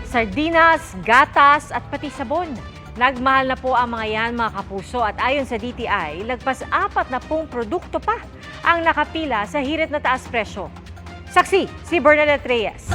Sardinas, gatas at pati sabon. Nagmahal na po ang mga yan mga kapuso at ayon sa DTI, lagpas 40 produkto pa ang nakapila sa hirit na taas presyo. Saksi, si Bernadette Reyes.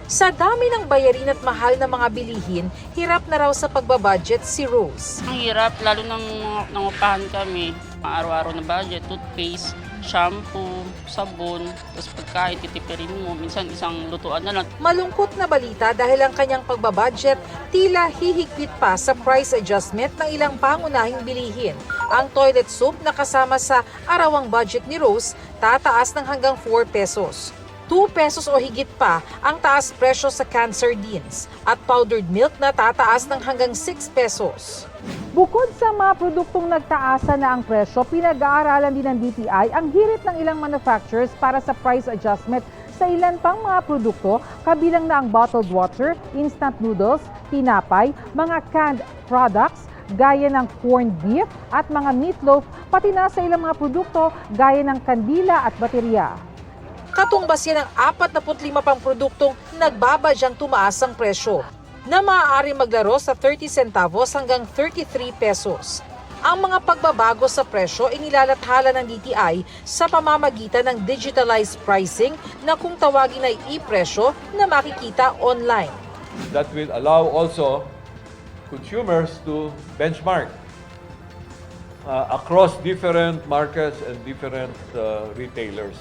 Sa dami ng bayarin at mahal na mga bilihin, hirap na raw sa pagbabudget si Rose. Ang hirap, lalo nang nangupahan kami. Araw-araw na budget, toothpaste, shampoo, sabon, tapos pagkain, titipirin mo. Minsan isang lutuan na lang. Malungkot na balita dahil ang kanyang pagbabudget tila hihigpit pa sa price adjustment ng ilang pangunahing bilihin. Ang toilet soap na kasama sa arawang budget ni Rose, tataas ng hanggang 4 pesos. 2 pesos o higit pa ang taas presyo sa canned sardines at powdered milk na tataas ng hanggang 6 pesos. Bukod sa mga produktong nagtaasa na ang presyo, pinag-aaralan din ng DTI ang hirit ng ilang manufacturers para sa price adjustment sa ilan pang mga produkto, kabilang na ang bottled water, instant noodles, tinapay, mga canned products, gaya ng corned beef at mga meatloaf, pati na sa ilang mga produkto gaya ng kandila at baterya. Katumbas yan ang 45 pang produktong nagbabadyang tumaas ang presyo na maaari maglaro sa 30 centavos hanggang 33 pesos. Ang mga pagbabago sa presyo inilalathala ng DTI sa pamamagitan ng digitalized pricing na kung tawagin ay e-presyo na makikita online. That will allow also consumers to benchmark across different markets and different retailers,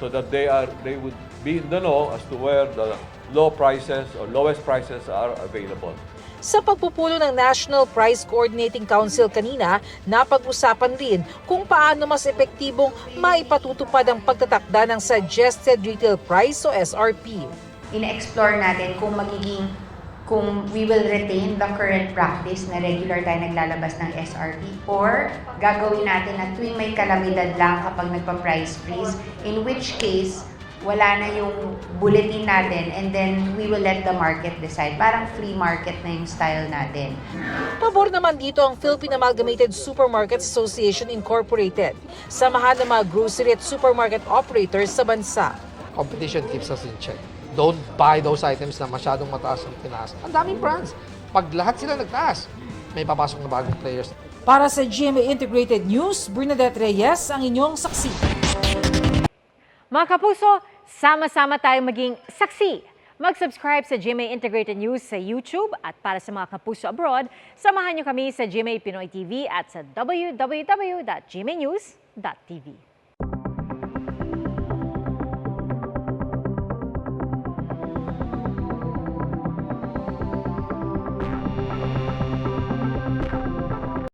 so that they would be in the know as to where the low prices or lowest prices are available. Sa pagpupulo ng National Price Coordinating Council kanina, napag-usapan rin kung paano mas epektibong maipatutupad ang pagtatakda ng Suggested Retail Price o SRP. Ina-explore natin kung we will retain the current practice na regular tayo naglalabas ng SRP or gagawin natin na tuwing may kalamidad lang kapag nagpa-price freeze, in which case wala na yung bulletin natin and then we will let the market decide. Parang free market na yung style natin. Pabor naman dito ang Philippine Amalgamated Supermarkets Association Incorporated, samahan ng mga grocery at supermarket operators sa bansa. Competition keeps us in check. Don't buy those items na masyadong mataas ang tinaas. Ang daming brands. Pag lahat sila nagtaas, may papasok na bagong players. Para sa GMA Integrated News, Bernadette Reyes ang inyong saksi. Mga kapuso, sama-sama tayong maging saksi. Mag-subscribe sa GMA Integrated News sa YouTube at para sa mga kapuso abroad, samahan niyo kami sa GMA Pinoy TV at sa www.gmanews.tv.